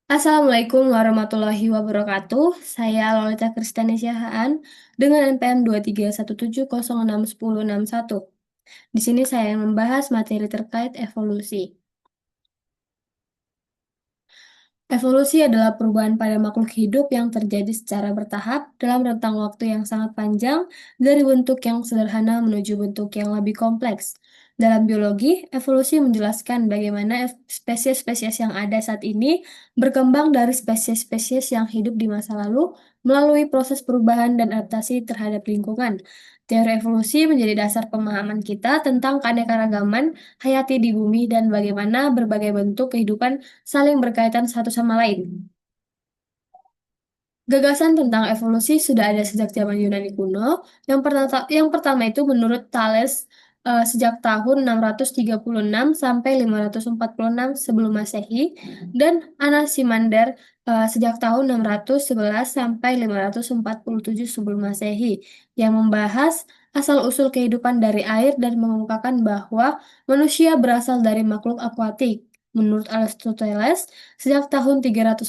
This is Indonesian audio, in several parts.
Assalamualaikum warahmatullahi wabarakatuh. Saya Lolita Kristiani Siahaan dengan NPM 2317061. Di sini saya membahas materi terkait evolusi. Evolusi adalah perubahan pada makhluk hidup yang terjadi secara bertahap dalam rentang waktu yang sangat panjang dari bentuk yang sederhana menuju bentuk yang lebih kompleks. Dalam biologi, evolusi menjelaskan bagaimana spesies-spesies yang ada saat ini berkembang dari spesies-spesies yang hidup di masa lalu melalui proses perubahan dan adaptasi terhadap lingkungan. Teori evolusi menjadi dasar pemahaman kita tentang keanekaragaman hayati di bumi dan bagaimana berbagai bentuk kehidupan saling berkaitan satu sama lain. Gagasan tentang evolusi sudah ada sejak zaman Yunani kuno. Yang pertama itu menurut Thales sejak tahun 636 sampai 546 sebelum Masehi dan Anaximander sejak tahun 611 sampai 547 sebelum Masehi yang membahas asal-usul kehidupan dari air dan mengemukakan bahwa manusia berasal dari makhluk akuatik. Menurut Aristoteles, sejak tahun 384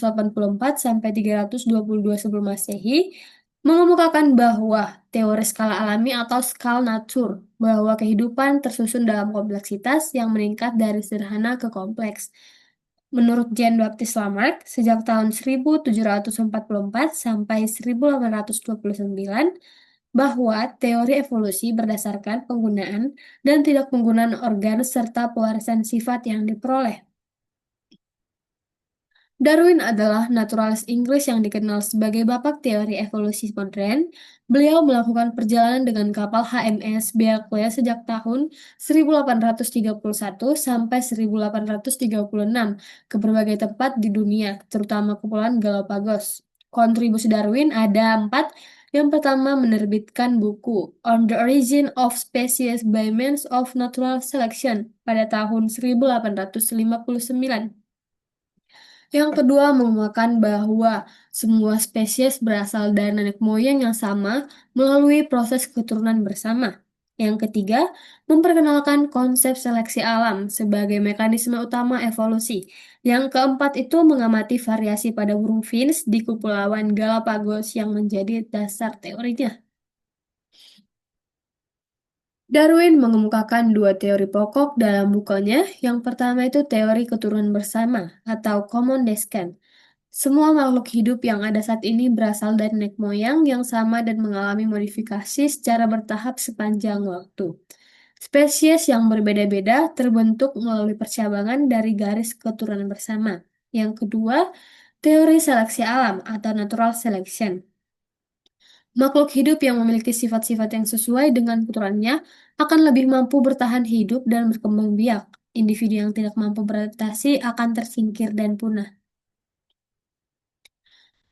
sampai 322 sebelum Masehi, mengemukakan bahwa teori skala alami atau skala natur, bahwa kehidupan tersusun dalam kompleksitas yang meningkat dari sederhana ke kompleks. Menurut Jean-Baptiste Lamarck, sejak tahun 1744 sampai 1829, bahwa teori evolusi berdasarkan penggunaan dan tidak penggunaan organ serta pewarisan sifat yang diperoleh. Darwin adalah naturalis Inggris yang dikenal sebagai bapak teori evolusi modern. Beliau melakukan perjalanan dengan kapal HMS Beagle sejak tahun 1831 sampai 1836 ke berbagai tempat di dunia, terutama Kepulauan Galapagos. Kontribusi Darwin ada empat. Yang pertama, menerbitkan buku On the Origin of Species by Means of Natural Selection pada tahun 1859. Yang kedua, menguatkan bahwa semua spesies berasal dari nenek moyang yang sama melalui proses keturunan bersama. Yang ketiga, memperkenalkan konsep seleksi alam sebagai mekanisme utama evolusi. Yang keempat itu mengamati variasi pada burung finch di Kepulauan Galapagos yang menjadi dasar teorinya. Darwin mengemukakan dua teori pokok dalam bukunya. Yang pertama itu teori keturunan bersama atau common descent. Semua makhluk hidup yang ada saat ini berasal dari nenek moyang yang sama dan mengalami modifikasi secara bertahap sepanjang waktu. Spesies yang berbeda-beda terbentuk melalui percabangan dari garis keturunan bersama. Yang kedua, teori seleksi alam atau natural selection. Makhluk hidup yang memiliki sifat-sifat yang sesuai dengan keturunannya akan lebih mampu bertahan hidup dan berkembang biak. Individu yang tidak mampu beradaptasi akan tersingkir dan punah.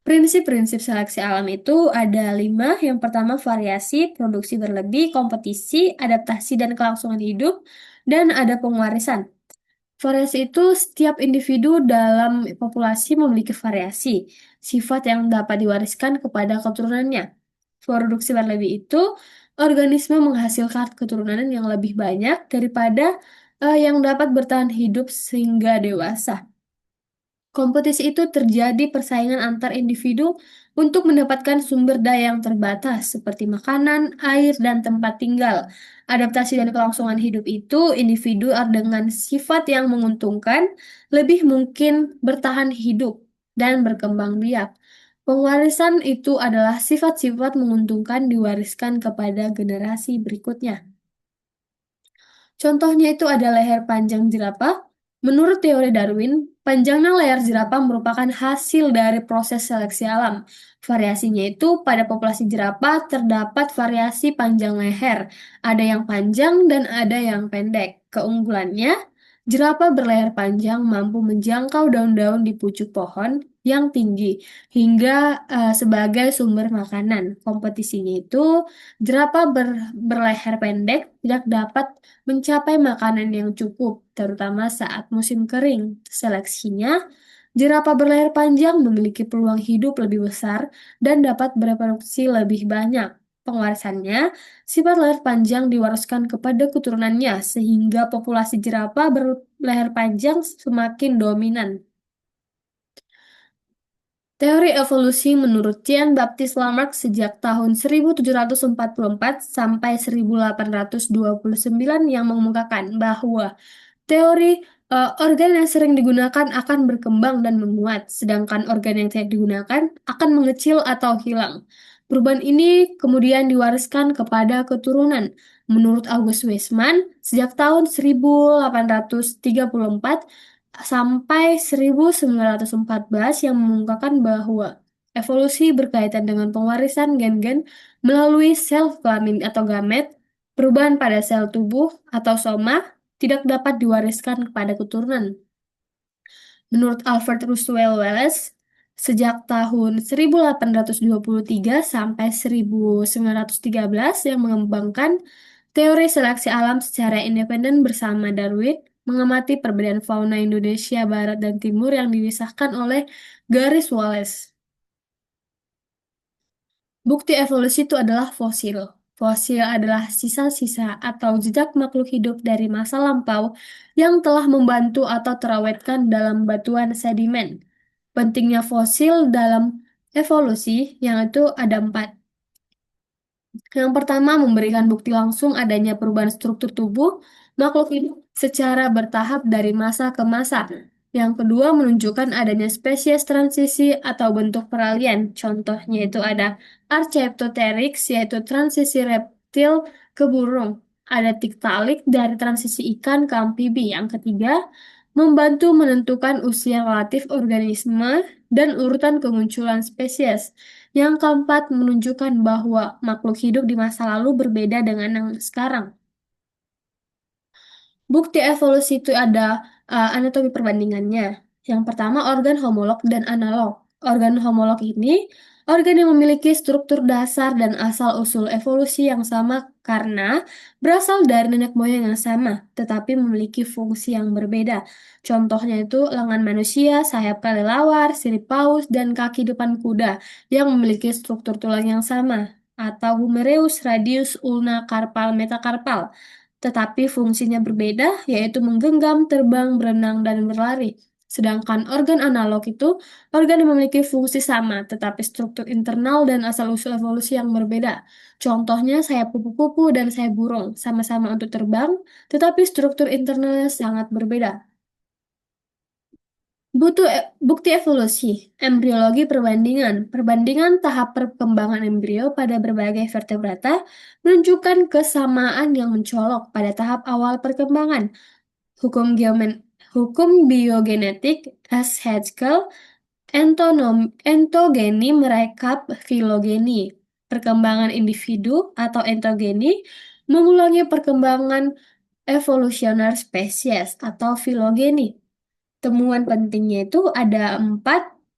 Prinsip-prinsip seleksi alam itu ada 5. Yang pertama, variasi, produksi berlebih, kompetisi, adaptasi, dan kelangsungan hidup, dan ada pengwarisan. Variasi itu setiap individu dalam populasi memiliki variasi, sifat yang dapat diwariskan kepada keturunannya. Produksi berlebih itu organisme menghasilkan keturunan yang lebih banyak daripada yang dapat bertahan hidup sehingga dewasa. Kompetisi itu terjadi persaingan antar individu untuk mendapatkan sumber daya yang terbatas, seperti makanan, air, dan tempat tinggal. Adaptasi dan kelangsungan hidup itu, individu dengan sifat yang menguntungkan lebih mungkin bertahan hidup dan berkembang biak. Pengwarisan itu adalah sifat-sifat menguntungkan diwariskan kepada generasi berikutnya. Contohnya itu ada leher panjang jerapah. Menurut teori Darwin, panjangnya leher jerapah merupakan hasil dari proses seleksi alam. Variasinya itu pada populasi jerapah terdapat variasi panjang leher. Ada yang panjang dan ada yang pendek. Keunggulannya, jerapah berleher panjang mampu menjangkau daun-daun di pucuk pohon yang tinggi hingga sebagai sumber makanan. Kompetisinya itu jerapah berleher pendek tidak dapat mencapai makanan yang cukup, terutama saat musim kering. Seleksinya, jerapah berleher panjang memiliki peluang hidup lebih besar dan dapat bereproduksi lebih banyak. Pengwarisannya, sifat leher panjang diwariskan kepada keturunannya sehingga populasi jerapah berleher panjang semakin dominan. Teori evolusi menurut Jean-Baptiste Lamarck sejak tahun 1744 sampai 1829 yang mengemukakan bahwa teori organ yang sering digunakan akan berkembang dan menguat, sedangkan organ yang tidak digunakan akan mengecil atau hilang. Perubahan ini kemudian diwariskan kepada keturunan. Menurut August Weismann, sejak tahun 1834 sampai 1914 yang mengungkapkan bahwa evolusi berkaitan dengan pewarisan gen-gen melalui sel kelamin atau gamet, perubahan pada sel tubuh atau soma, tidak dapat diwariskan kepada keturunan. Menurut Alfred Russel Wallace, sejak tahun 1823 sampai 1913 yang mengembangkan teori seleksi alam secara independen bersama Darwin, mengamati perbedaan fauna Indonesia Barat dan Timur yang dipisahkan oleh garis Wallace. Bukti evolusi itu adalah fosil. Fosil adalah sisa-sisa atau jejak makhluk hidup dari masa lampau yang telah membantu atau terawetkan dalam batuan sedimen. Pentingnya fosil dalam evolusi, yang itu ada empat. Yang pertama, memberikan bukti langsung adanya perubahan struktur tubuh makhluk hidup secara bertahap dari masa ke masa. Yang kedua, menunjukkan adanya spesies transisi atau bentuk peralihan. Contohnya itu ada Archaeopteryx, yaitu transisi reptil ke burung. Ada Tiktaalik dari transisi ikan ke amfibi. Yang ketiga, membantu menentukan usia relatif organisme dan urutan kemunculan spesies. Yang keempat, menunjukkan bahwa makhluk hidup di masa lalu berbeda dengan yang sekarang. Bukti evolusi itu ada anatomi perbandingannya. Yang pertama, organ homolog dan analog. Organ homolog ini organ yang memiliki struktur dasar dan asal-usul evolusi yang sama karena berasal dari nenek moyang yang sama, tetapi memiliki fungsi yang berbeda. Contohnya itu lengan manusia, sayap kelelawar, sirip paus, dan kaki depan kuda yang memiliki struktur tulang yang sama, atau humerus, radius, ulna, karpal, metakarpal tetapi fungsinya berbeda, yaitu menggenggam, terbang, berenang, dan berlari. Sedangkan organ analog itu organ yang memiliki fungsi sama, tetapi struktur internal dan asal-usul evolusi yang berbeda. Contohnya sayap kupu-kupu dan sayap burung, sama-sama untuk terbang, tetapi struktur internalnya sangat berbeda. Bukti evolusi, embriologi perbandingan. Perbandingan tahap perkembangan embrio pada berbagai vertebrata menunjukkan kesamaan yang mencolok pada tahap awal perkembangan. Hukum geomen, hukum biogenetik S. Haskell, entogeni merekap filogeni. Perkembangan individu atau entogeni mengulangi perkembangan evolusioner spesies atau filogeni. Temuan pentingnya itu ada 4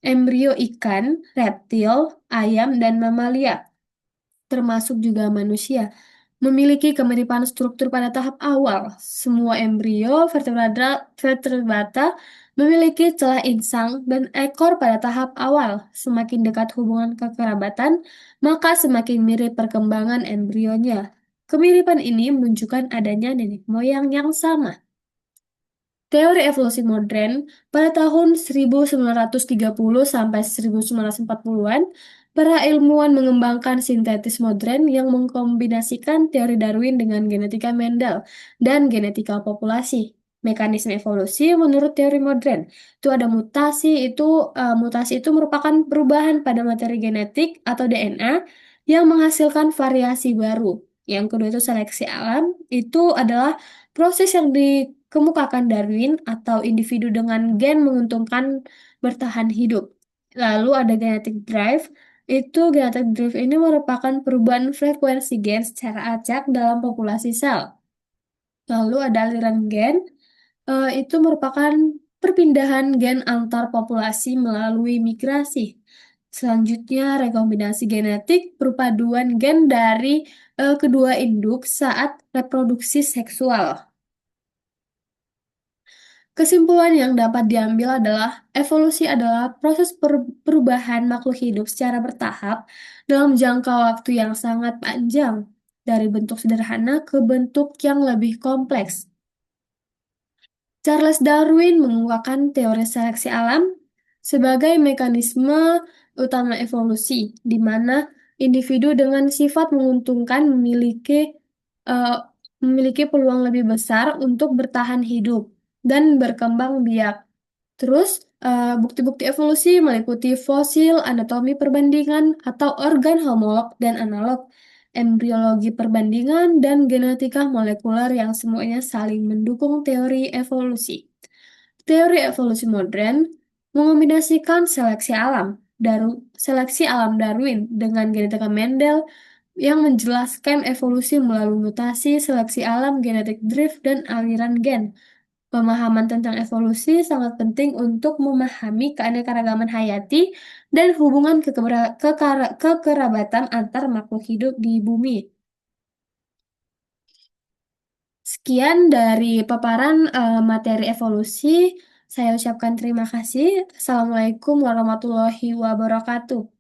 embrio ikan, reptil, ayam, dan mamalia, termasuk juga manusia, memiliki kemiripan struktur pada tahap awal. Semua embrio vertebrata memiliki celah insang dan ekor pada tahap awal. Semakin dekat hubungan kekerabatan, maka semakin mirip perkembangan embrionya. Kemiripan ini menunjukkan adanya nenek moyang yang sama. Teori evolusi modern pada tahun 1930 sampai 1940-an, para ilmuwan mengembangkan sintetis modern yang mengkombinasikan teori Darwin dengan genetika Mendel dan genetika populasi. Mekanisme evolusi menurut teori modern itu ada mutasi itu merupakan perubahan pada materi genetik atau DNA yang menghasilkan variasi baru. Yang kedua itu seleksi alam, itu adalah proses yang dikemukakan Darwin atau individu dengan gen menguntungkan bertahan hidup. Lalu ada genetic drive. Genetic drive ini merupakan perubahan frekuensi gen secara acak dalam populasi sel. Lalu ada aliran gen. Itu merupakan perpindahan gen antar populasi melalui migrasi. Selanjutnya, rekombinasi genetik perpaduan gen dari kedua induk saat reproduksi seksual. Kesimpulan yang dapat diambil adalah evolusi adalah proses perubahan makhluk hidup secara bertahap dalam jangka waktu yang sangat panjang, dari bentuk sederhana ke bentuk yang lebih kompleks. Charles Darwin mengemukakan teori seleksi alam sebagai mekanisme utama evolusi, di mana individu dengan sifat menguntungkan eh, memiliki peluang lebih besar untuk bertahan hidup dan berkembang biak. Terus, bukti-bukti evolusi meliputi fosil, anatomi perbandingan, atau organ homolog dan analog, embriologi perbandingan, dan genetika molekuler yang semuanya saling mendukung teori evolusi. Teori evolusi modern mengombinasikan seleksi alam Darwin dengan genetika Mendel yang menjelaskan evolusi melalui mutasi, seleksi alam, genetik drift, dan aliran gen. Pemahaman tentang evolusi sangat penting untuk memahami keanekaragaman hayati dan hubungan kekerabatan antar makhluk hidup di bumi. Sekian dari paparan materi evolusi. Saya ucapkan terima kasih. Assalamualaikum warahmatullahi wabarakatuh.